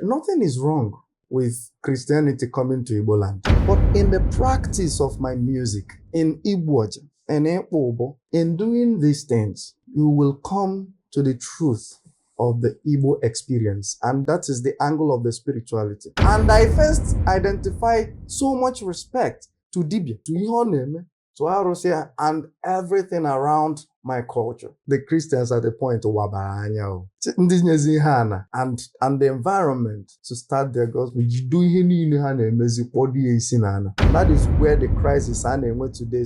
Nothing is wrong with Christianity coming to Igbo land. But in the practice of my music, in Igbo and in doing these things, you will come to the truth of the Igbo experience. And that is the angle of the spirituality. And I first identify so much respect to Dibia, to Ihoneme, to Arosia, and everything around my culture. The Christians at the point of Wabaranya, and the environment to start their gospel. That is where the crisis went today.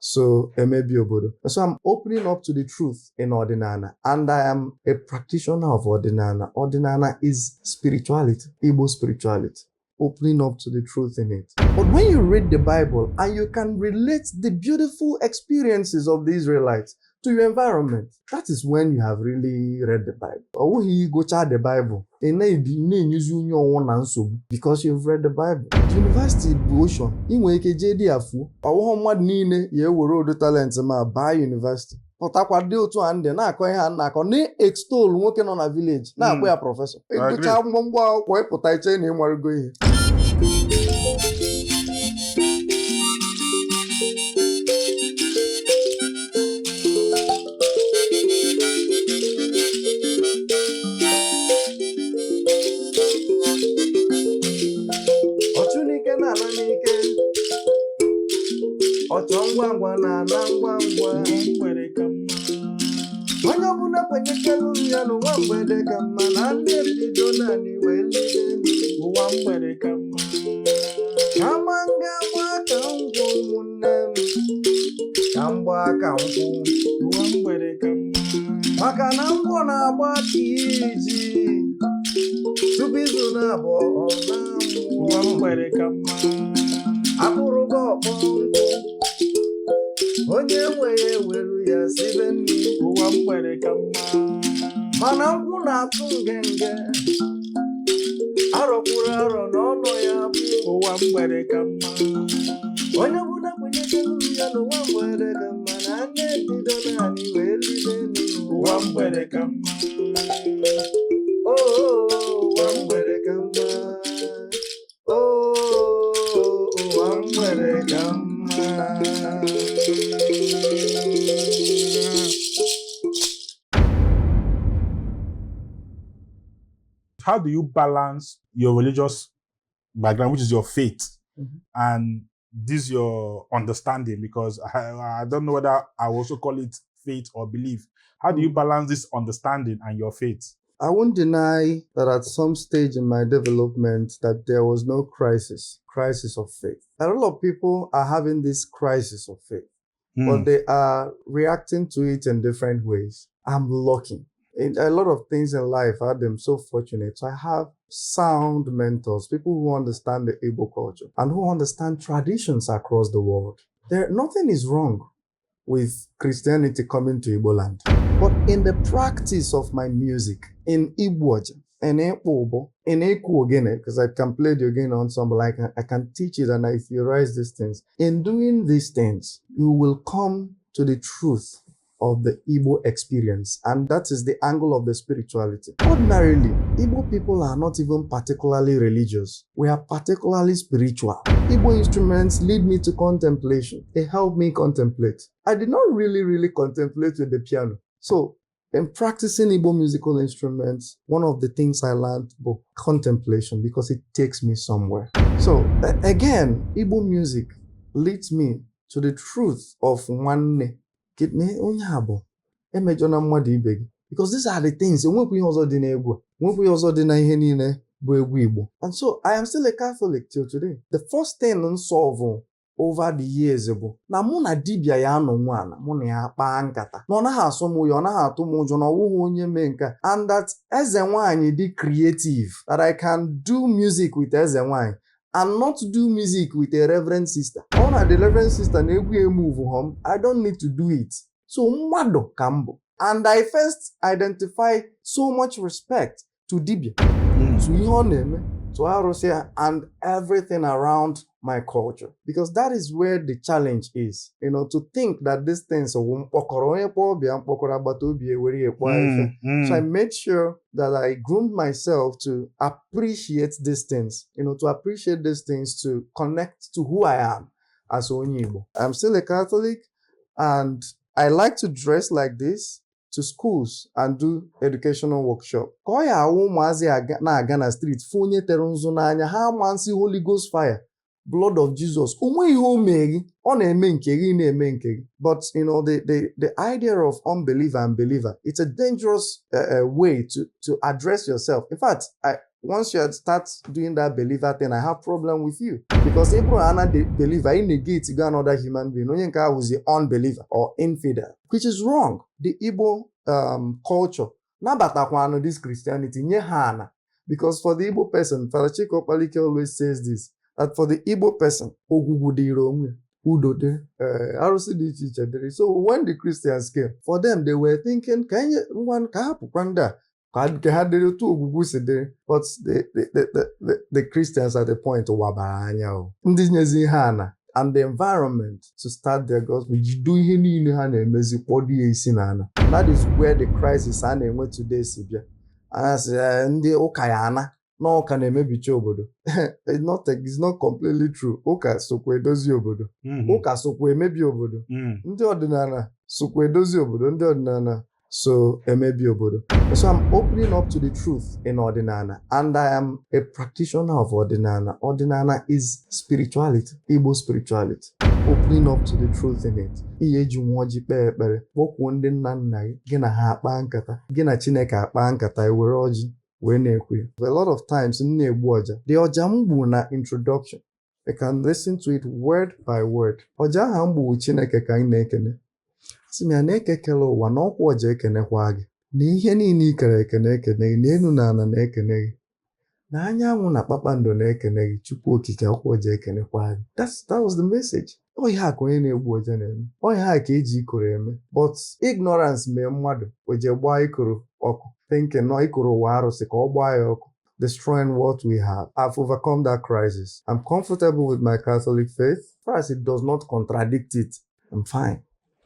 So I'm opening up to the truth in Ordinana, and I am a practitioner of Ordinana. Ordinana is spirituality, Igbo spirituality, opening up to the truth in it. But when you read the Bible and you can relate the beautiful experiences of the Israelites to your environment, that is when you have really read the Bible. Or you go to the Bible, because you've read the Bible. The university ocean, inwe ike JD afu, ọwụghọ mmadụ niile ya ewere odo talent ma baa university. Ọtakwa dị otu a ndị na-akọ ihe a na-akọ na-extol nwoke nọ na village na-akpọ ya prọfesọ. Ịgụcha mgbọmgbọ akwụkwọ ịpụta iche na ịmarụgo ihe. Ngwa na ngwa mgbere ka mma onye ọbụla kwenyekelu ya n'ụwa mgbede ka mma na ndị ebido naanị wee lide ụwa mgbede ka mma kama ngagba ka ngwa ụmụnne m ka mgba aka nkwụ ụwa mgbede ka mma maka na ngwọ na-agba ka iji tupu izu na-abụọ na-amụ ụwa mgbede ka mma akpụrụ gị ọkpọ onye nweghị ewelu ya sibe nri ụwa mgbere ka mma mana nkwụ na-atụ ngenge arọkwuru arọ n'ọnụ ya bụ ụwa mgbere ka mma onye ọbụla kwenyekelu ya n'ụwa mgbere ka mma na anya ebido naanị wee lide n'ụwa mgbere ka mma ụwa mgbere ka mma ụwa mgbere ka mma. How do you balance your religious background, which is your faith, and this your understanding? Because I don't know whether I will also call it faith or belief. How do you balance this understanding and your faith? I won't deny that at some stage in my development that there was no crisis of faith. A lot of people are having this crisis of faith, but they are reacting to it in different ways. I'm lucky. In a lot of things in life, I'm so fortunate. So I have sound mentors, people who understand the Igbo culture and who understand traditions across the world. Nothing is wrong with Christianity coming to Igbo land. But in the practice of my music, in Igbo and in Eku Ogene, because I can play the Ogene ensemble, I can teach it and I theorize these things. In doing these things, you will come to the truth of the Igbo experience, and that is the angle of the spirituality. Ordinarily, Igbo people are not even particularly religious. We are particularly spiritual. Igbo instruments lead me to contemplation. They help me contemplate. I did not really contemplate with the piano. So, in practicing Igbo musical instruments, one of the things I learned was contemplation, because it takes me somewhere. So, again, Igbo music leads me to the truth of nwanne. Because these are the things. And so I am still a Catholic till today. The first thing unsolved over the years ago. Na muna dibia ya no mwana, muna ya pa nkata. No na ha so mu yo na ha to mu jo no wo onye menka. And that Ezenwanyi di creative, that I can do music with Ezenwanyi and not do music with a reverend sister. All the reverend sister na egwu move home, I don't need to do it. So mwado kambo. And I first identify so much respect to dibia, to Ihoneme, to Arusia, and everything around my culture. Because that is where the challenge is. To think that these things are so I made sure that I groomed myself to appreciate these things, to appreciate these things, to connect to who I am as Onyibo. I'm still a Catholic, and I like to dress like this to schools and do educational workshop. Ka ọ ya awụ ụmụazị na-aga na street fụ onye tere nzu n'anya ha amansi Holy Ghost fire, blood of Jesus. Onwe ihe o mee ọ na-eme nke gị na-eme nke gị. But the idea of unbeliever and believer, it's a dangerous way to address yourself. In fact, once you start doing that believer thing, I have problem with you. Because Abraham the believer, he negate another human being. Onye nke ahụ is the unbeliever or infidel, which is wrong. The Igbo culture, nabatakwana this Christianity, nye ha ana. Because for the Igbo person, Father Chiko Palike always says this, that for the Igbo person, ogwugwu dịrị onwe, udo dị, arụsị dị iche iche dịrị. So when the Christians came, for them, they were thinking, ka hapụkwa ndị a, but the Christians at the point and the environment to start their gospel. That is where the crisis went today. No, can emebichi obodo. It's not completely true. Ụka sokwa edozi obodo. Ụka sokwa emebi obodo. Ndị ọdịnala sokwa edozi obodo. Ndị ọdịnala so emebi obodo. So I'm opening up to the truth in Ordinana, and I am a practitioner of Ordinana. Ordinana is spirituality, Igbo spirituality. Opening up to the truth in it. Ihe ji nwa ji kpee ekpere, kpọkwuo ndị nna nna gị na ha akpa nkata, gị na Chineke akpa nkata, ewere ọjị. A lot of times in the Ojambu na introduction, I can listen to it word by word. Oja hambu Chineke ka na-ekene. Si mi na-ekekele ụwa na ọkwa ọja ekenekwa gị. Na ihe niile ikere ekene gị, na enu na ana na-ekene gị. Na anyanwụ na kpakpando na-ekene gị, Chukwu okike ọkwa ọja ekenekwa gị. That was the message. Ọ ihe a ka onye na-egbu ọja na-eme. Ọ ihe a ka eji ikoro eme. But ignorance mee mmadụ o je gbaa ikoro ọkụ. Thinking, no, destroying what we have. I've overcome that crisis. I'm comfortable with my Catholic faith. First, it does not contradict it. I'm fine.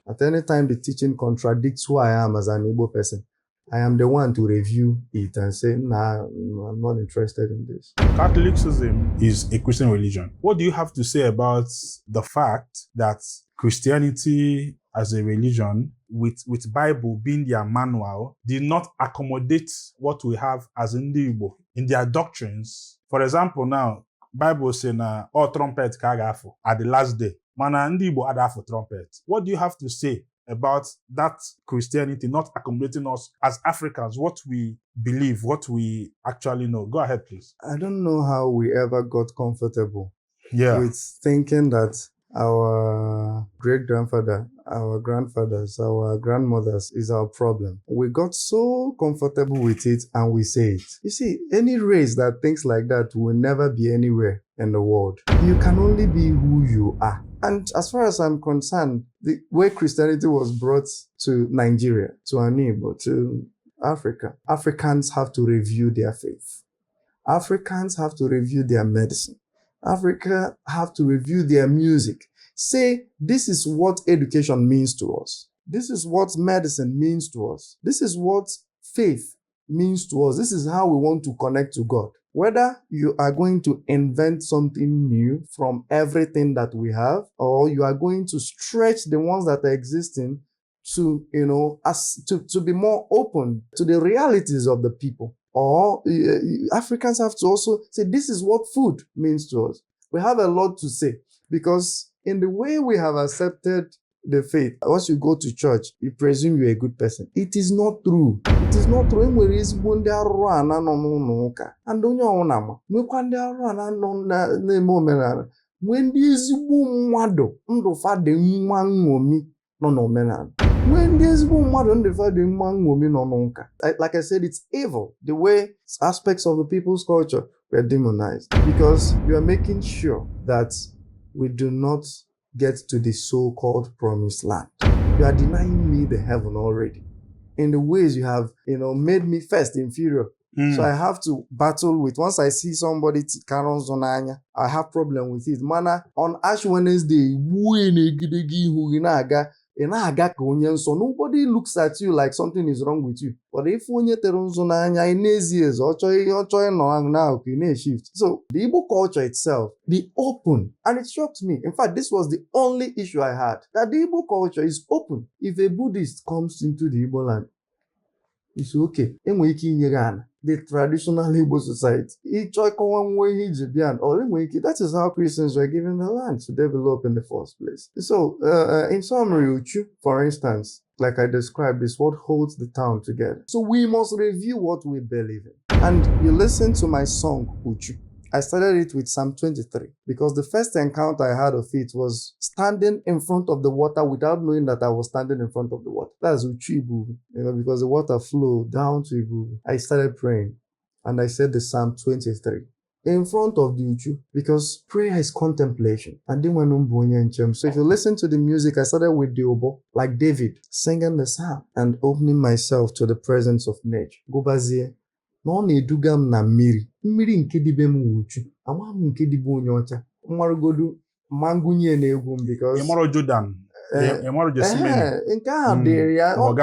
At any time the teaching contradicts who I am as an Igbo person, I am the one to review it and say, nah, I'm not interested in this. Catholicism is a Christian religion. What do you have to say about the fact that Christianity as a religion, with Bible being their manual, did not accommodate what we have as Ndi Igbo in their doctrines? For example, now, Bible saying, all trumpet kagafo at the last day. Mana Ndi Igbo adafo trumpet. What do you have to say about that Christianity not accommodating us as Africans, what we believe, what we actually know? Go ahead, please. I don't know how we ever got comfortable with thinking that our great-grandfather, our grandfathers, our grandmothers is our problem. We got so comfortable with it and we say it. You see, any race that thinks like that will never be anywhere in the world. You can only be who you are. And as far as I'm concerned, the way Christianity was brought to Nigeria, to Anibo, to Africa, Africans have to review their faith. Africans have to review their medicine. Africa have to review their music. Say, this is what education means to us. This is what medicine means to us. This is what faith means to us. This is how we want to connect to God. Whether you are going to invent something new from everything that we have, or you are going to stretch the ones that are existing to, to be more open to the realities of the people. Or Africans have to also say, this is what food means to us. We have a lot to say because in the way we have accepted the faith, once you go to church, you presume you're a good person. It is not true. It is not true. And onye ọwụna ma nwekwa ndị arụ a na-anọ na-eme omenala nwee ndị ezigbo mmadụ ndụ fa dị nwa nṅomi nọ n'omenala. Like I said, it's evil the way aspects of the people's culture were demonized because you are making sure that we do not get to the so-called promised land. You are denying me the heaven already. In the ways you have, made me first inferior So I have to battle with, once I see somebody Karon Zonanya, I have problem with it. Mana, on Ash Wednesday, nobody looks at you like something is wrong with you. But if onye tere nzu n'anya, inezi shift. So the Igbo culture itself, the open, and it shocked me. In fact, this was the only issue I had, that the Igbo culture is open. If a Buddhist comes into the Igbo land, it's okay. The traditional Igbo society. That is how Christians were given the land to develop in the first place. So, in summary, Uchu, for instance, like I described, is what holds the town together. So we must review what we believe in. And you listen to my song, Uchu. I started it with Psalm 23 because the first encounter I had of it was standing in front of the water without knowing that I was standing in front of the water. That's Uchu Ibu, because the water flowed down to Ibu. I started praying and I said the Psalm 23 in front of the Uchu because prayer is contemplation. And then so if you listen to the music, I started with the obo, like David, singing the psalm and opening myself to the presence of nature. Gobazie. Na ọ na-eduga m na mmiri nke dibe m wuchu, ama m nke dibe onye ọcha, mmarugodu mangụnye na egwu m because ịmọrọ Jordan, ịmọrọ Josimeni, nke ahụ dịrị ya, ọ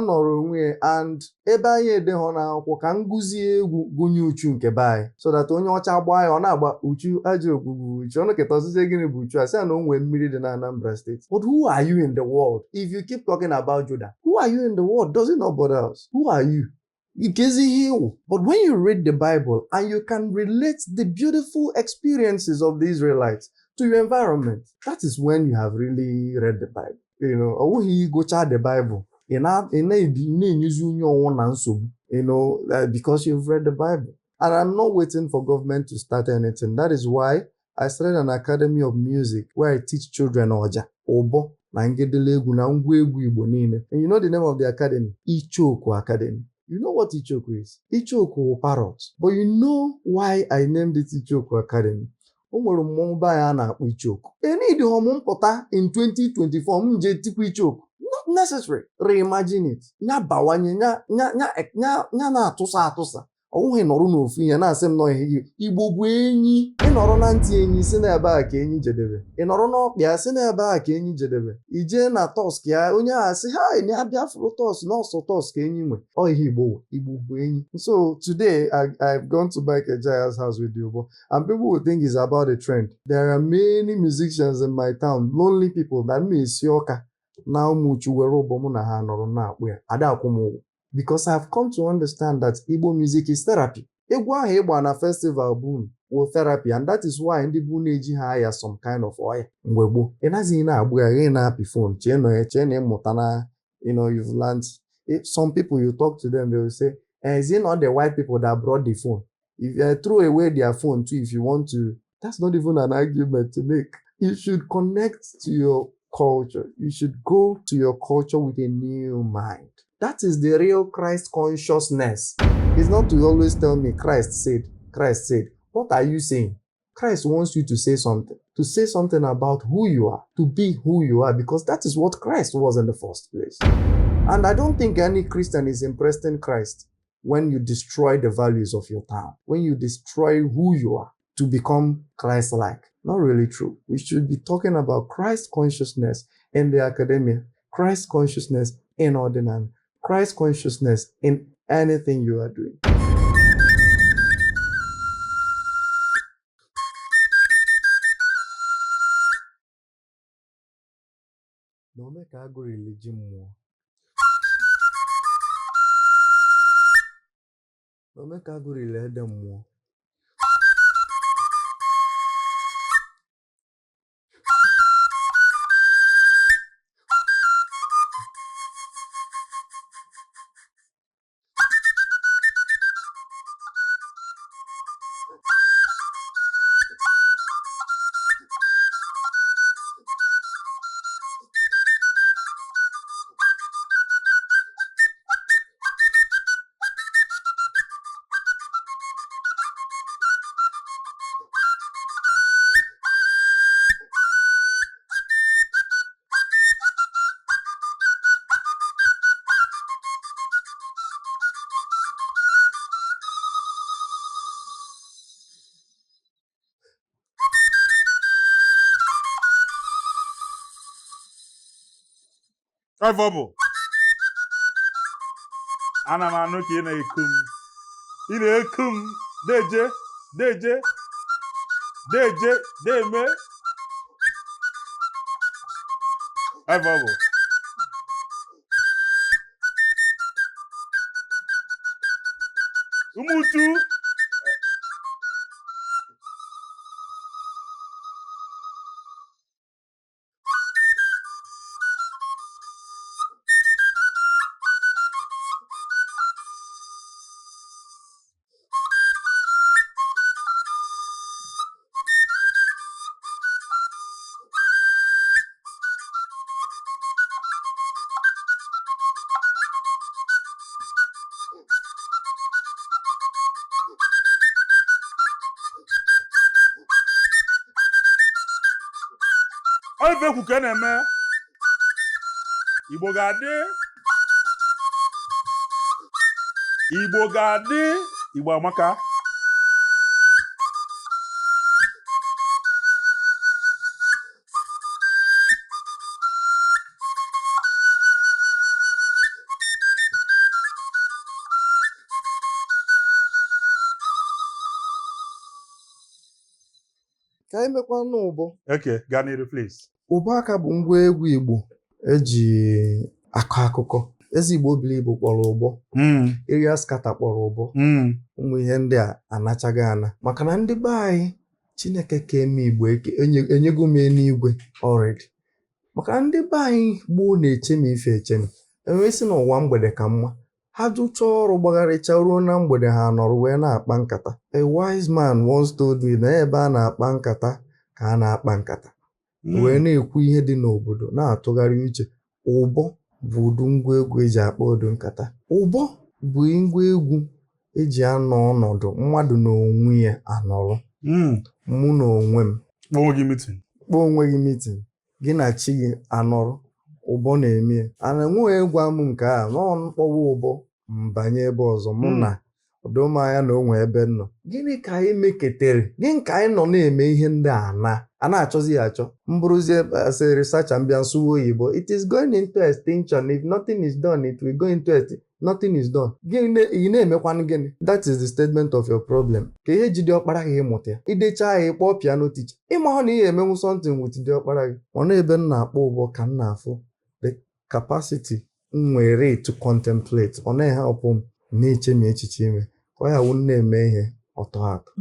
nọrọ onwe, and ebe anyị ede hụ n'akwụkwọ ka m gụzie egwu gụnye uchu nke be anyị so that onye ọcha gbaa ya ọ na-agba uchu aja ogbugbu uchu ọnụ keta ọsịsị gịnị bụ uchu a sị na o nwee mmiri dị na Anambra State. But who are you in the world? If you keep talking about Jordan, who are you in the world? Does it not bother us? Who are you? But when you read the Bible and you can relate the beautiful experiences of the Israelites to your environment, that is when you have really read the Bible. You go check the Bible, because you've read the Bible. And I'm not waiting for government to start anything. That is why I started an academy of music where I teach children Oja, Obo, and you know the name of the academy? Ichoku Academy. You know what Ichoku is? Ichoku parrot. But you know why I named it Ichoku Academy? Ichoku. In 2024, Ichoku. Not necessary. Reimagine it. Onwe nọrọ n'ofu ihe na-asị m nọ ihe Igbo bụ enyi. Ị nọrọ na ntị enyi si n'ebe a ka enyi jedebe. Ị nọrọ n'ọkpịa si n'ebe a ka enyi jedebe. I jee na Tusk ya onye a sị ha na abịa fụrụ Tusk n'ọsọ Tusk enyi nwe. Ọ ihe Igbo bụ enyi. So today I've gone to Mike Ejaya's house with you, and people will think it's about a trend. There are many musicians in my town, lonely people that may see ọka na ụmụchu were ụbọmụ na ha nọrọ na-akpụ ya ada akwụmụgwọ. Because I've come to understand that Igbo music is therapy. Egwu ahụ ịgba na festival boom will therapy, and that is why ndị bụ na-eji ha aya some kind of oil mgbe gboo. Ị naghị na-agbụ ya gị na-apị phone chee na ịmụta na you've learned. If some people you talk to them, they will say, is it not the white people that brought the phone? If you throw away their phone too, if you want to, that's not even an argument to make. You should connect to your culture. You should go to your culture with a new mind. That is the real Christ consciousness. It's not to always tell me Christ said. What are you saying? Christ wants you to say something about who you are, to be who you are, because that is what Christ was in the first place. And I don't think any Christian is impressed in Christ when you destroy the values of your town, when you destroy who you are to become Christ-like. Not really true. We should be talking about Christ consciousness in the academia, Christ consciousness in ordinary, Christ consciousness in anything you are doing. No make agụ religion mmụọ. No make agụ religion mmụọ. Bubble. Ana m anụ ka ị na-ekum. Ị na-ekum. Deje. Deme. Bubble. Umutu. Ife ekwu ka na-eme Igbo ga-adị Igbo amaka ka anyị mekwa n'ụbọ. Okay, gaa n'iru please. Ụbọ aka bụ ngwa egwu Igbo eji akọ akụkọ. Eze Igbo obili Igbo kpọrọ ụbọ. Area skata kpọrọ ụbọ. Ụmụ ihe ndị a anachaghị ana maka na ndị be anyị Chineke ka eme Igbo enyego m eluigwe already. Maka na ndị be anyị gboo na-echemi ife echemi enwesị na ụwa mgbede ka mma. Ha jụcha ọrụ gbagharịcha ruo na mgbede ha nọrọ wee na-akpa nkata. A wise man once told me na ebe a na-akpa nkata ka a na-akpa nkata wee na-ekwu ihe dị n'obodo na-atụgharị uche. Ụbọ bụ ụdị ngwa egwu eji akpa ụdị nkata. Ụbọ bụ ngwa egwu eji anọ ọnọdụ mmadụ na onwe ya anọrọ. Mụ na onwe m kpọọ onwe gị mitin gị na chi gị anọrọ. Ụbọ na-eme ya. Ana enweghị egwa m nke a nọọ mkpọwa ụbọ mbanye ebe ọzọ mụ na ọdụmanya na onwe ebe nọ. Gịnị ka anyị meketere? Gịnị ka anyị nọ na-eme ihe ndị a na-achọzi ya achọ? Mbụrụzie as a researcher mbịa nsụwa oyibo, it is going into extinction. If nothing is done, it will go into extinction. Nothing is done. Gịnị ị na-emekwanụ gịnị? That is the statement of your problem. Ka ihe ji diọkpara gị ịmụta ya idecha ya ịkpọọ piano teacher ịmahụ na ihe emenwu something with diọkpara gị. Ọ na ebe m na-akpọ ụbọ ka m na-afụ the capacity nwere to contemplate. Ọ na-ehapụ m na-eche m echiche ime ka ọ ya wụ na-eme ihe ọtọ atọ.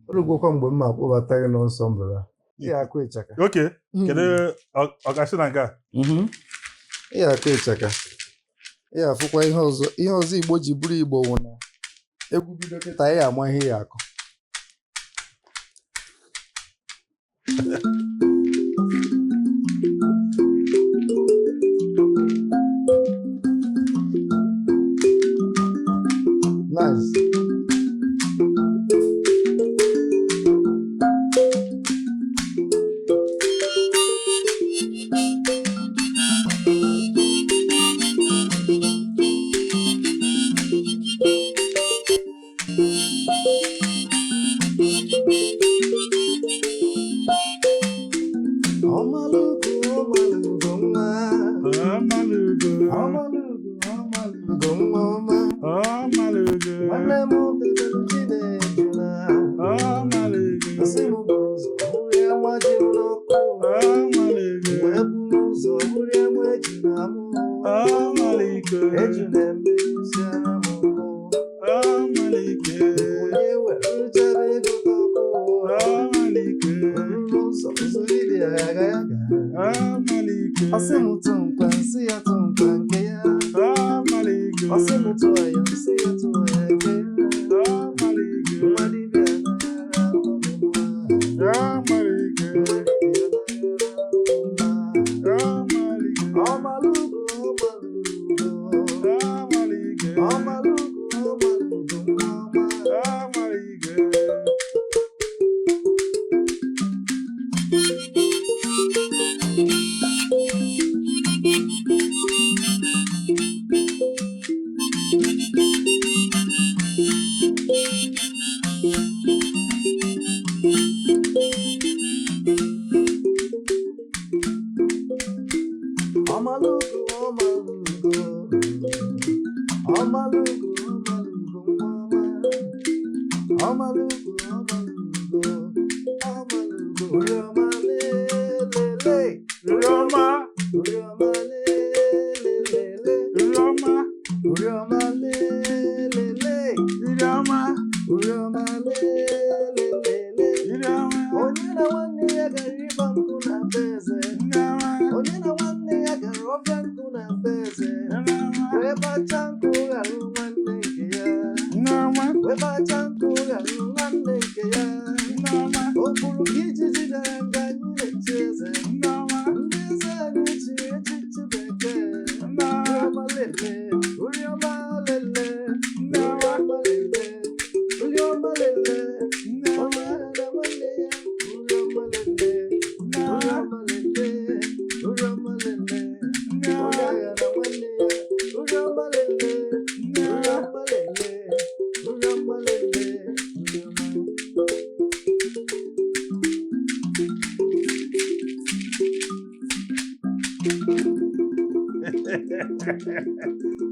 Orugokwa mgbe m akpọbata gị n'nsọ mbụla ihe akụ ịchaka. Okay, kedu ọgasị na nke a? Ihe akụ ịchaka ihe afụkwa ihe ọzọ Igbo ji bụrụ Igbo wụ na egwu bido kịta ihe ama ihe ya akụ. Nice. Nwanne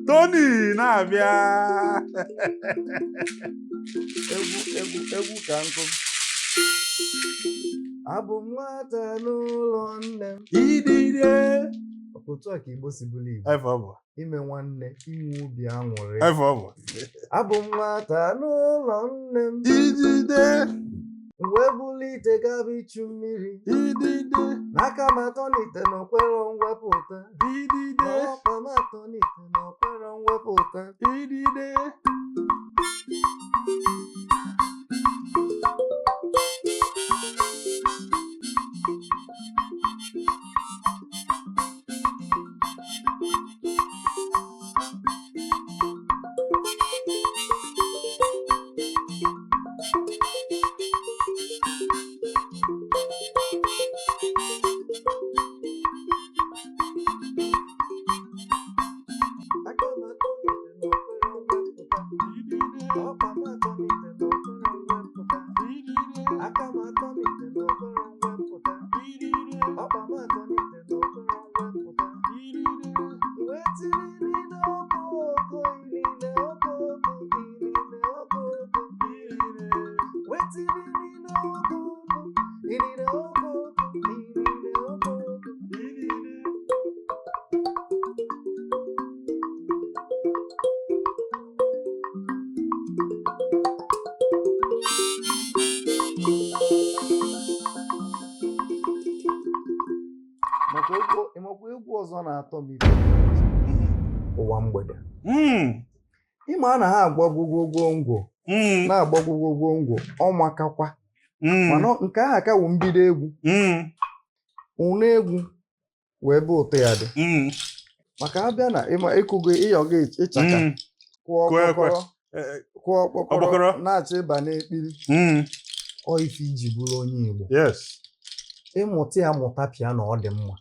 Tony na-abịa egwu ka nkụ abụ m nwata n'ụlọ nne m idide otu a ka Igbo si bụrụ Igbo ebe ọ bụ ime nwanne inwe ubi aṅụrị ebe ọ bụ abụ m nwata n'ụlọ nne m idide wee bulite gaba ichu mmiri idide n'aka m atọ n'ite na okwero mwepụta idide n'ọkpa m atọ n'ite na okwero mwepụta idide ịmakwa egwu ọzọ na-atọ m ụwa mgbede ịma na ha agbagwogwogwo na-agbagwogwogwo ọmakakwa mana nke ahụ ka wụ mbido egwu ụna egwu wee bụ ụtọ ya dị maka abịa na ịkụgo ịyọga ịchaka kwụọ ọkpọkọrọ na-achọ ịba n'ekpiri ọ ife iji bụrụ onye Igbo ịmụta ya mụta piano ọ dị mma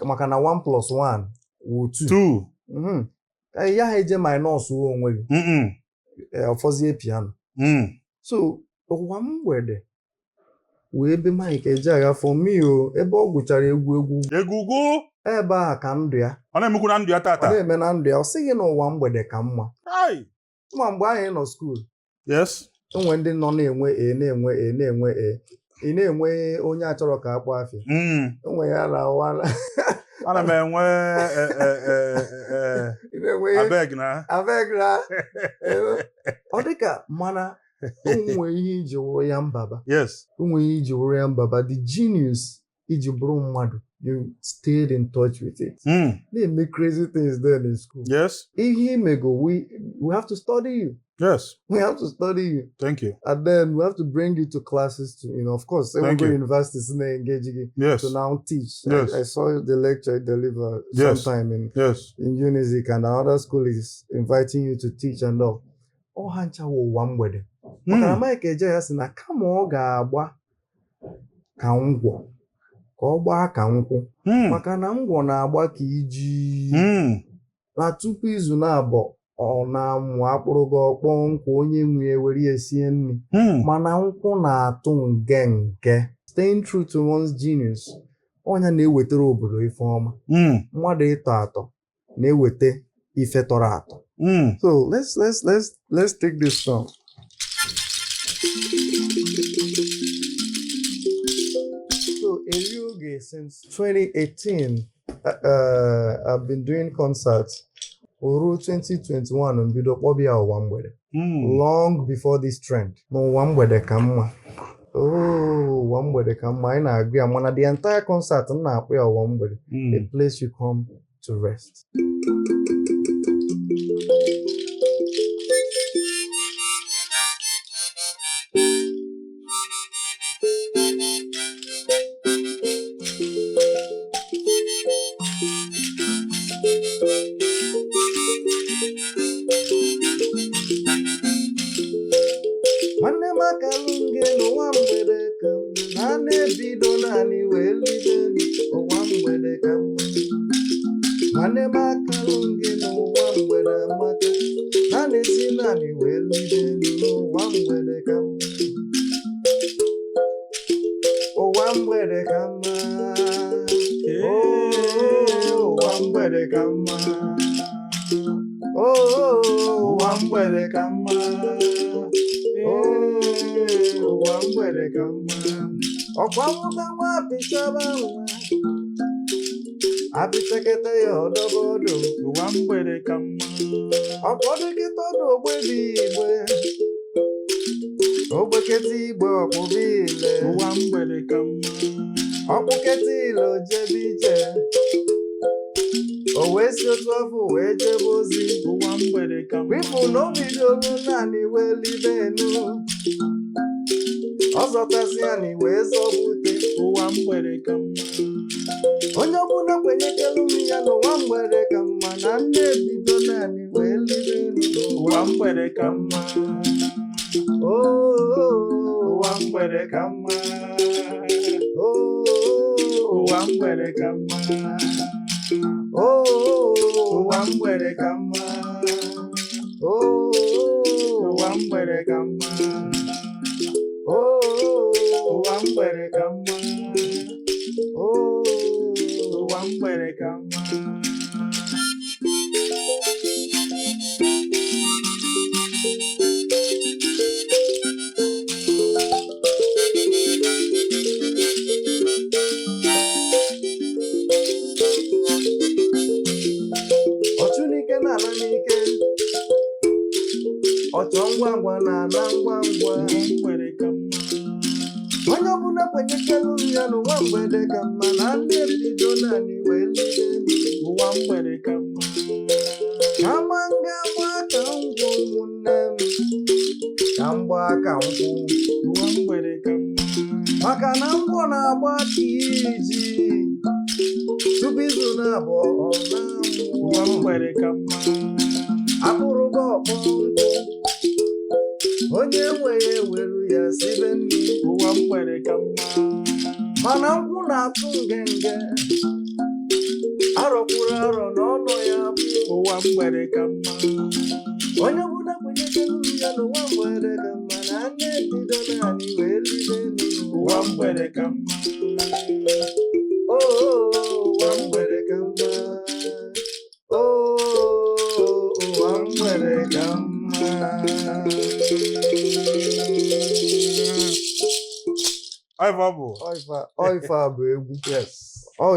maka na 1+1 wụ 2 ya ha eje minus onwe gị ọfọzie piano so ụwa mgbede wee ebe Mike Ejeagha for me ebe ọ gụchara egwu ebe a ka ndụ ya ọ na-emekwu na ndụ ya tata ọ na-eme na ndụ ya ọ sịghị na ụwa mgbede ka mma ma mgbe anyị nọ skuul enwe ndị nọ na-enwe ị na-enwe onye achọrọ ka akpọ afịa enwe ya na ana m enwe abeg na ọ dịka mana onwe ihe iji wụrụ ya mbaba onwe ihe iji wụrụ ya mbaba the genius iji bụrụ mmadụ you stayed in touch with it. They make crazy things then in school. Yes. If he may go, we have to study you. Yes. We have to study you. Thank you. And then we have to bring you to classes to, of course, we go to universities and they engage you to now teach. Yes. I saw the lecture deliver sometime in Unizik, and another school is inviting you to teach and all. Oh, hancha wo one word. Maka Mike Eja si na kama ọ ga-agba ka ngwọ ka ọ gbaa ka nkwụ maka na ngwọ na-agba ka iji na tupu izu na-abọ ọ na-amụ akpụrụ gị ọkpọ nkwụ onye nwe were ya sie nri mana nkwụ na-atụ nke staying true to one's genius ọnya na-ewetara obodo ife ọma mmadụ ịtọ atọ na-eweta ife tọrọ atọ. So let's take this song. So Elioge, since 2018, I've been doing concerts. Uru 2021 on Bido Obia Wambwede. Long before this trend. No Wambwede Kama. Oh, Wambwede Kama. I agree. I'm on the entire concert. I'm not Wambwede. A place you come to rest. Abitekete yodobodo Wambwede kama Opodekete ogbebi igbe Ogbekete igbe okubile Wambwede kama Okukete ilo jebije Owesi otuafu wejebozi Wambwede kama People no bidolu nani welibenu Ozotasi ani wezobute Wambwede kama onye ọbụla kwenyekelu m ya n'ụwa mgbede ka mma na ndị ebido naanị wee libe n'ụwa mgbede ka mma ụwa mgbede ka mma ụwa mgbede ka mma ụwa mgbede ka mma ụwa mgbede ka mma ụwa mgbede ka mma Wambwede kama Ọchụnike na-ala n'ike ọchọ ngwa ngwa na-ala ngwa ngwa Wambwede kama onye ọbụla kwenyekelu ya n'ụwa mgbede ka mma na ndị ebido naanị wee libe ụwa mgbede ka mma kama ngagba ka ngwụ ụmụnne m ka mgba ka nkwụ ụwa mgbede ka mma maka na ngwọ na-agba ka iji tupu izu na-abụọ ọ na-amụ ụwa mgbede ka mma akpụrụ gị ọkpọ nkụ onye nwe ya eweru ya sibe nri ụwa mgbede ka mma mana nkwụ na-atụ ngenge arọkwuru arọ n'ọnụ ya bụ ụwa mgbede ka mma onye ọbụla kwenyekelu ya n'ụwa mgbede ka mma na anya ebido naanị wee libe ụwa mgbede ka mma ụwa mgbede ka mma ụwa mgbede ka mma Ife a bụ egwu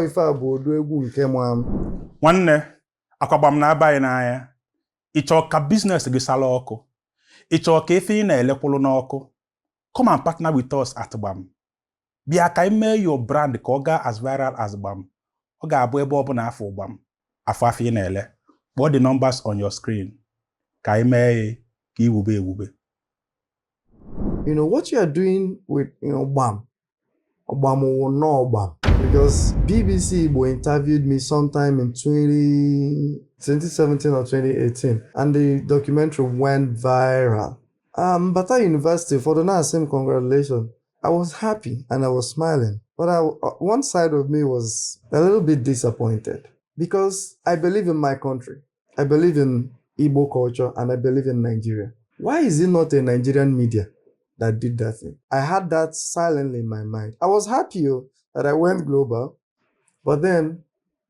ife a bụ ụdị egwu nke ma nwanne akwagbam na-abaghị n'anya ịchọ ka biznes gị sala ọkụ ịchọ ka efe ị na-elekwụlụ n'ọkụ come and partner with us at GBAM bịa ka ime your brand ka ọ gaa as viral as GBAM ọ ga-abụ ebe ọ bụla afọ ụgbam afọ ị na-ele kpọọ the numbers on your screen ka ị mee ka iwube ewube. What you are doing with GBAM will not GBAM, because BBC Igbo interviewed me sometime in 2017 or 2018, and the documentary went viral. Bata University, for the same congratulations. I was happy and I was smiling, but one side of me was a little bit disappointed, because I believe in my country. I believe in Igbo culture, and I believe in Nigeria. Why is it not a Nigerian media that did that thing? I had that silently in my mind. I was happy that I went global, but then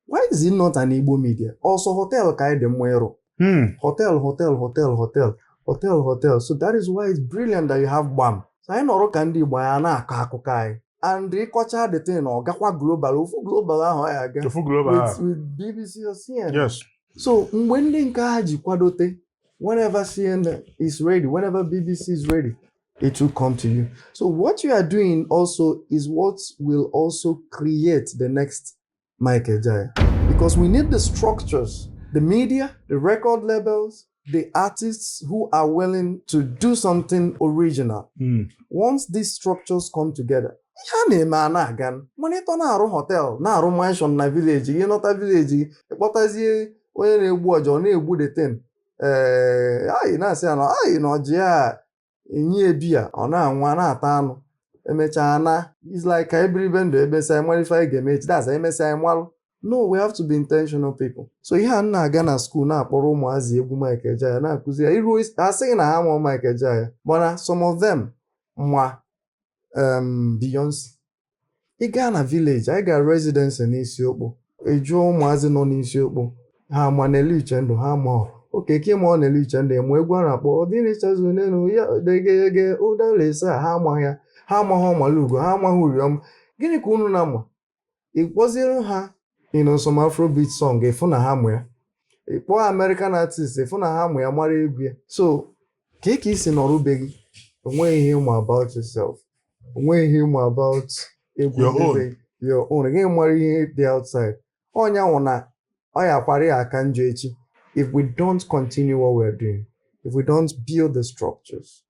why is it not an Igbo media? Also, hotel kaide mwero. Hotel. So that is why it's brilliant that you have GBAM. So I know kandi Igbo ya na akọ akụkọ anyị. And rekocha the thing or gakwa global. Ofu global ahụ ya aga. Ofu global. With BBC or CNN. Yes. So when the nke ha ji kwadote, whenever CNN is ready, whenever BBC is ready, it will come to you. So what you are doing also is what will also create the next Mike Ejaya. Because we need the structures, the media, the record labels, the artists who are willing to do something original. Once these structures come together, ya na-eme a na-aga monitor na-arụ hotel, na-arụ mansion na village, ihe nọta village, kpọtazie onye na-egbu ọja, na-egbu the thing. Anyị na-asị ya na anyị na ọjị a enye bia ọ na-anwa na-ata anụ emechaa na it's like ka ebiribe ndụ emesịa nwarife anyị ga-emechi that's emesịa anyị malụ. No, we have to be intentional people. So ihe a na-aga na school na-akpọrọ ụmụazị egwu Mike Ejaya na-akụzi ya iru asịghị na ha mụọ Mike Ejaya, mana some of them nwa Beyonce. Ị gaa na village, anyị ga residence n'Isiokpo, ịjụọ ụmụazị nọ n'Isiokpo, ha ma na-ele uche ndụ, ha ma oke ke ma ọ na-ele uche ndụ, emu egwu a na-akpọ ọdịnichazu n'elu ya degege ụdalesa, ha ama ya, ha amaghị ọmalugo, ha amaghị uriọm. Gịnị ka unu na-ama? Ịkpọziere ha some Afrobeat song, ịfụ na ha mụ ya. Ịkpọ American artist, ịfụ na ha mụ ya mara egwu ya. So ka isi nọrụbeghị, onweghị ihe ịmụ about yourself, onweghị ihe ịmụ about egwu your own. Gị mara ihe dị outside. Onye ahụ na ọ ya kwara ya aka njọ echi if we don't continue what we're doing, if we don't build the structures.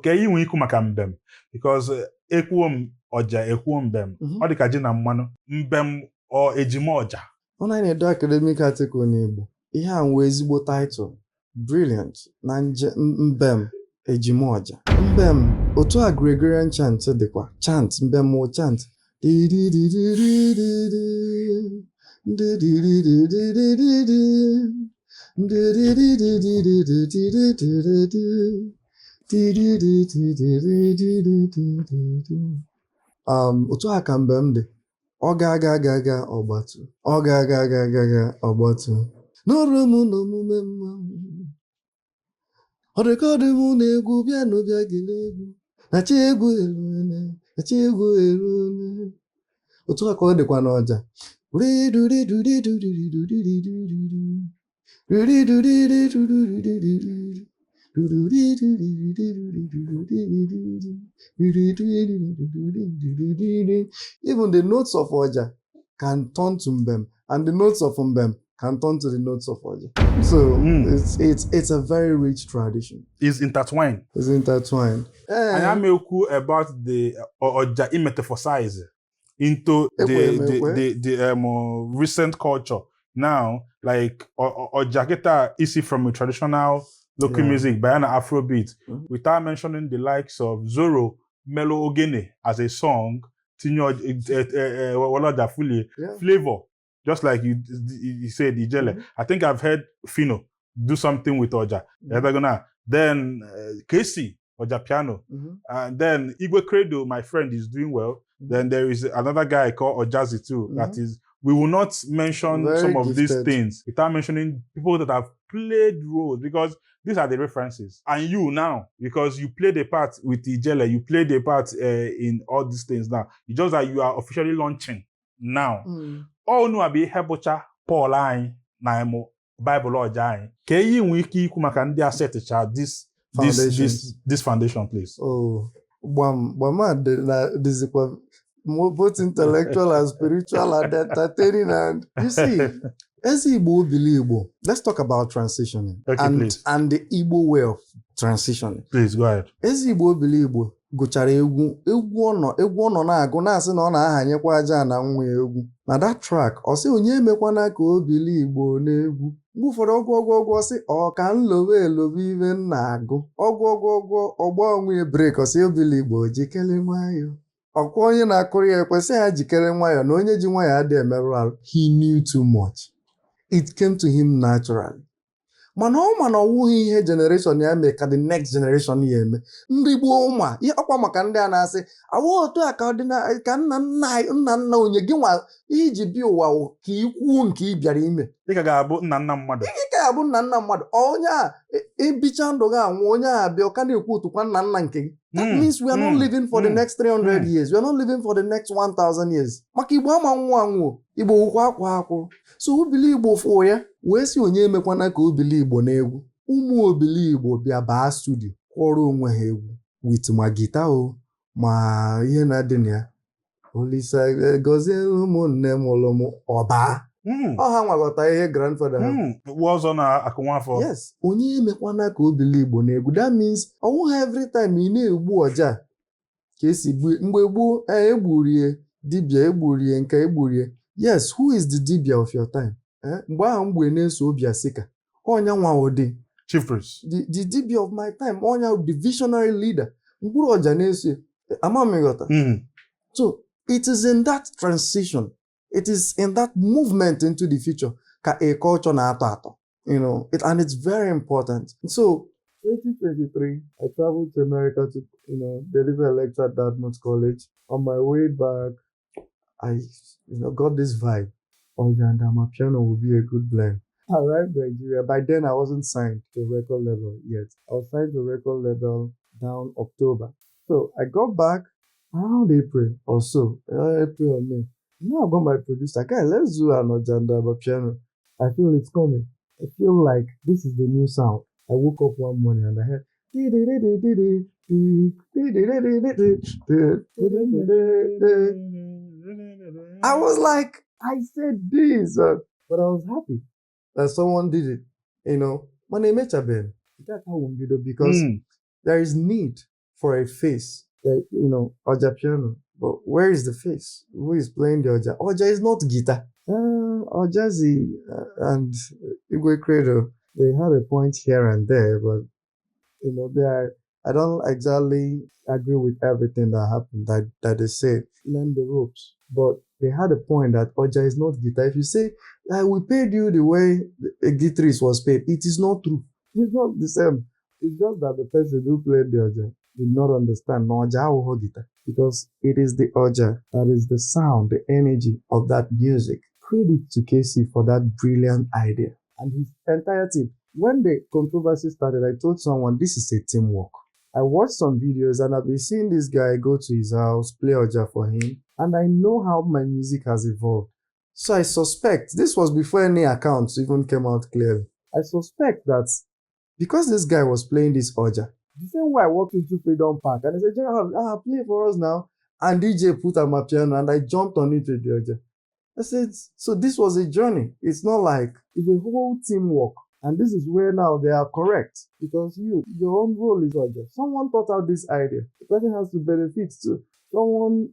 Ka ihe nwe ikwu maka mbem, because ekwuo m ọja ekwuo mbem, ọ dị ka ji na mmanụ. Mbem ọ ejima ọja. Ọ na-edo academic article n'Igbo. Ihe a nwee ezigbo title, brilliant, na mbem ejima ọja. Mbem, otu a Gregorian chant dịkwa. Chant, mbem o chant. Otu a ka mbem dị. Ọ ga-aga ọgbatu. Ọ ga-aga ọgbatu. N'ọrụ m n'omume mma. Ọ dịka ọ dị m na-egwu bịa n'ụbịa gịle egwu. Nachi egwu erune. Nachi egwu erune. Otu a ka ọ dịkwa n'ọja. Even the notes of Oja can turn to Mbem, and the notes of Mbem can turn to the notes of Oja. So it's a very rich tradition. It's intertwined. It's intertwined. And I'm about the Oja metaphorsize into the recent culture. Now, like Ojaketa is from a traditional local music, Bayana Afrobeat, without mentioning the likes of Zoro, Melo Ogene as a song, Tinyo Waloja Fully, Flavor, just like you said, Ijele. I think I've heard Fino do something with Oja. Then Casey, Oja Piano. And then Igwe Credo, my friend, is doing well. Then there is another guy called Ojazi too. That is, we will not mention some of these things without mentioning people that have played roles, because these are the references. And you now, because you played a part with Ijele, you played a part in all these things now. It's just that you are officially launching now. All nu abi hebocha Paul anyị na emo Bible Oja anyị. Ka yi nwe ike ikwu maka ndị aseticha this foundation, please. GBAM dizikwa both intellectual and spiritual and entertaining. And you see, as Igbo Igbo, let's talk about transitioning and the Igbo way of transitioning. Please go ahead. As Igbo Igbo gụchara egwu ọ nọ na-agụ na-asị na ọ na-ahanyekwa aja na nwa egwu na that track ọ sị onye emekwana ka o bili Igbo n'egwu mgbe ụfọdụ ọgwụ sị ọ ka m lobe ive m na-agụ ọgwụ ọgba onwe brek ọ sị obili Igbo jikere nwayọ ọkwa onye na-akụrụ ya ekwesị ha jikere nwayọ na onye ji nwayọ adị emerụ arụ. He knew too much. It came to him naturally. mana ọ wụghị ihe generation ya mee ka the next generation ya eme. Ndị gboo ụma ihe ọkwa maka ndị a na-asị awụ otu a ka ka nna onye gị nwa iji bi ụwa ka ikwu nke ị bịara ime ị ka ga-abụ nna mmadụ onye a ebicha ndụ gị anwụ onye a bịa ọka na-ekwu otukwa nna nke gị. That means we are not living for the next 300 years. We are not living for the next 1,000 years. Maka Igbo ama nwụ anwụ Igbo wụkwa akwa akwụ. So obili Igbo fụ ya wee si onye emekwana ka obili Igbo n'egwu. Ụmụ obili Igbo bịa baa studio kwọrọ onwe ha egwu with ma gita o ma ihe na-adị na ya. Olisa gozie ụmụnne m ụlọ m ọba. Ha nwaghọta ihe grandfather ha. Ọzọ na-akụ nwafọ. Yes, onye emekwana ka obili Igbo n'egwu. That means ọwụha every time ị na-egbu ọja ka esi mgbe gboo egburie dibịa egburie nke egburie. Yes, who is the dibia of your time? Mgbe ahụ mgbe na-eso obi asịka ọnya nwa ụdị Chief Priest. The dibia of my time ọnya the visionary leader mkpụrụ ọja na-eso amamịghọta. So it is in that transition, it is in that movement into the future ka a culture na-atọ atọ, and it's very important. So 2023 I traveled to America to deliver a lecture at Dartmouth College. On my way back I got this vibe. Oja and Amapiano would be a good blend. I arrived in Nigeria. By then, I wasn't signed to a record label yet. I was signed to a record label down October. So I got back around April or so. April or May. Now I got my producer. Okay, let's do an Oja and Amapiano. I feel it's coming. I feel like this is the new sound. I woke up one morning and I heard I was like, I said this, but I was happy that someone did it. My name is Chabel. Because there is need for a face. Oja piano. But where is the face? Who is playing the Oja? Oja is not guitar. Ojazi and Igwe Credo, they had a point here and there, but I don't exactly agree with everything that happened that they say. Learn the ropes. But they had a point that Oja is not guitar. If you say, we paid you the way a guitarist was paid, it is not true. It's not the same. It's just that the person who played the Oja did not understand Oja or guitar. Because it is the Oja that is the sound, the energy of that music. Credit to Casey for that brilliant idea. And his entire team. When the controversy started, I told someone, this is a teamwork. I watched some videos and I've been seeing this guy go to his house, play Oja for him, and I know how my music has evolved. So I suspect, this was before any accounts even came out clearly, I suspect that because this guy was playing this Oja, the same way I walked into Freedom Park and I said, Gerald, play for us now, and DJ put on my piano and I jumped on it with the Oja. I said, so this was a journey. It's not like, it's a whole teamwork. And this is where now they are correct, because your own role is Oja. Someone thought out this idea. The person has to benefit too. Someone,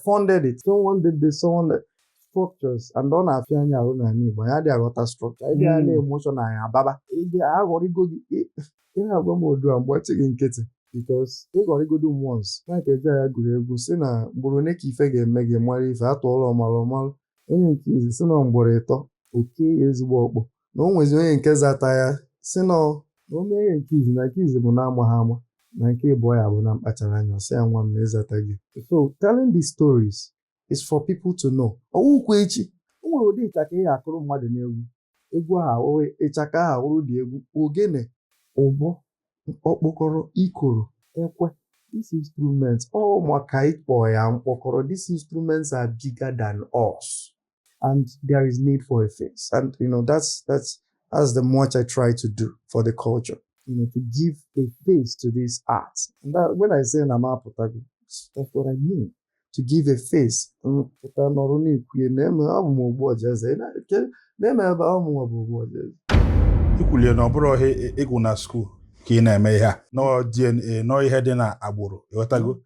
funded it. Someone did this. Someone that structures and don't have any but I had a structure. I had emotion. I baba. I got to go. I'm watching in kitchen because they got to go do once. Like a guy go say na Buroneki fege mege mwari if at all malo. Only kids, so no mboreto. Okay, is wo. Na o nwezi onye nke zata ya si na omeghe nke izi na nke izi bụ na-ama ha ama na nke ịbụọ ya bụ na mkpachara anya si ya nwa m na-ezata gị. So telling these stories is for people to know. Ọwụkwa echi o nwere ụdị ịchaka ihe akụrụ mmadụ n'egwu egwu ahụ ịchaka ahụ hụrụ dị egwu ogene ụbọ ọkpọkọrọ ikoro ekwe. These instruments maka ịkpọ ya mkpọkọrọ, these instruments are bigger than us. And there is need for a face. And, that's the much I try to do for the culture, to give a face to this art. And that, when I say Nama Potago, that's what I mean. to give a face. Ikwulie na ọ bụrụ ihe ịgụ na school ka ị na-eme ihe a nọ DNA nọ ihe dị na agbụrụ ịghọtago.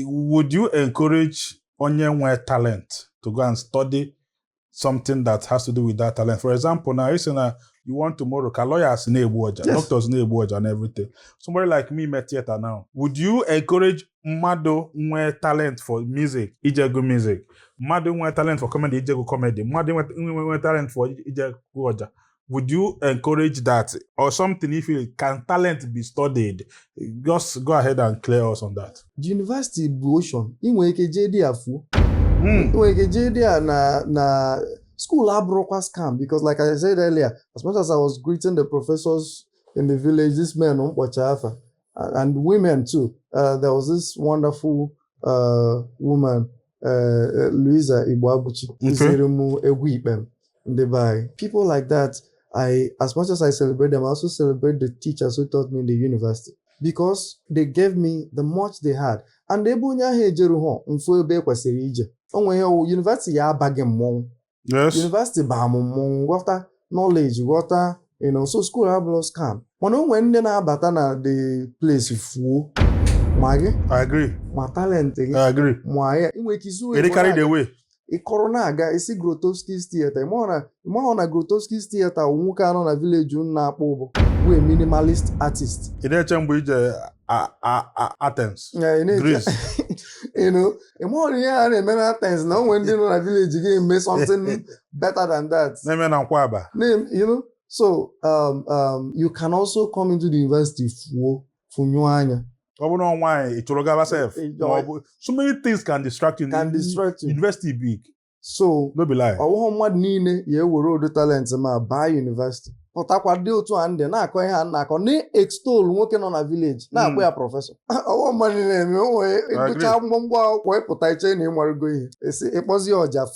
Would you encourage onye nwe talent to go and study something that has to do with that talent? For example, now you say you want tomorrow ka lawyers na-egbu ọja, doctors na-egbu ọja and everything. Somebody like me met theater now. Would you encourage mmadụ nwe talent for music, ijegu music? Mmadụ nwe talent for comedy, ijegu comedy? Mmadụ nwe talent for ijegu ọja? Would you encourage that or something if you can talent be studied? Just go ahead and clear us on that. The university ocean, inwe ike JD afu. Inwe ike JD na school abroad scam because like I said earlier, as much as I was greeting the professors in the village, this men and women too. There was this wonderful woman, Louisa Ibuabuchi. People like that. As much as I celebrate them, I also celebrate the teachers who taught me in the university because they gave me the much they had. And they university yes. University water knowledge, water, so school have lost calm. When they na the place full, I agree. My talent. I agree. They carried away. Corona ga isi Grotowski's theater. More na Grotowski's theater nwoke anọ na village na-akpọ ụbọ. We minimalist artist. Athens. Greece. More na Athens na when they na village again make something better than that. Name na Nkwaba. Name, so you can also come into the university for anya. So many things can distract you. University big. So no be lie. Talent buy university. But na extol nwoke nọ na village na akpọ ya professor.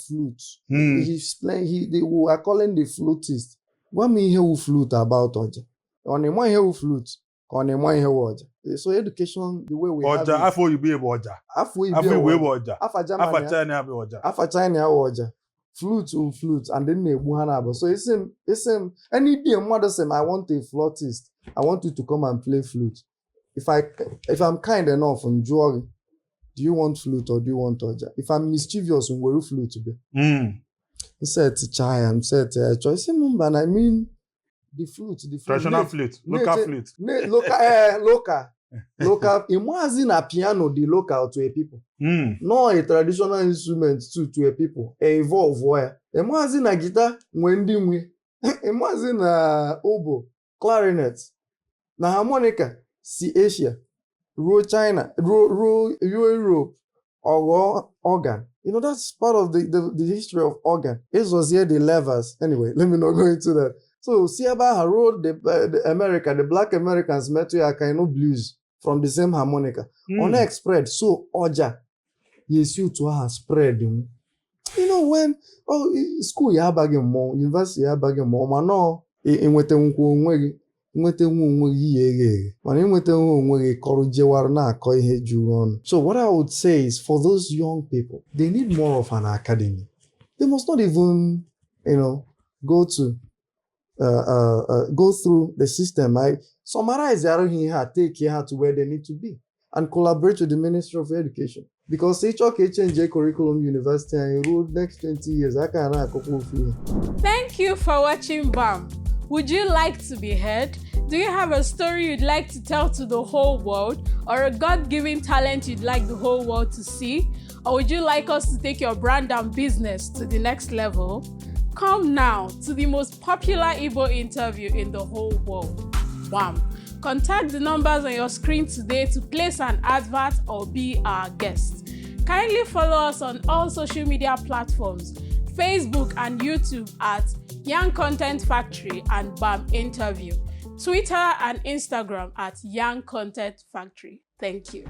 Flute. He's playing. They are calling the flutist. What me hear flute about Oja? On the one hear flute. On the one hear Oja. So education, the way we have Oja, after you be Oja. After you be Oja. After China be Oja. After China Oja. Flute, and then they buhanabo. So it's any day mother say I want a flautist. I want you to come and play flute. If I'm kind enough on Jory, do you want flute or do you want Oja? If I'm mischievous, where you flute to be? Said to chai and said to choice. And I mean the flute. Traditional flute, local flute. Local. Imagine a piano, the local to a people. No a traditional instrument to a people. Evolve where. Imagine a guitar when we. Imagine a oboe, clarinet, na harmonica, see Asia, Ro China, Ro Europe, or organ. That's part of the history of organ. It was here the levers. Anyway, let me not go into that. So, Siaba wrote the black Americans met to a kind of blues from the same harmonica. On X spread, so Oja, yes, you to have spread. When school ya bagging more, university ya bagging more, mano, nwete So what I would say is for those young people, they need more of an academy. They must not even, go through the system. Summarize here, take here to where they need to be and collaborate with the Ministry of Education. Because HOK curriculum university and rule next 20 years. I can't a couple of you. Thank you for watching BAM. Would you like to be heard? Do you have a story you'd like to tell to the whole world or a God-given talent you'd like the whole world to see? Or would you like us to take your brand and business to the next level? Come now to the most popular Igbo interview in the whole world. BAM. Contact the numbers on your screen today to place an advert or be our guest. Kindly follow us on all social media platforms, Facebook and YouTube at Young Content Factory and BAM Interview, Twitter and Instagram at Young Content Factory. Thank you.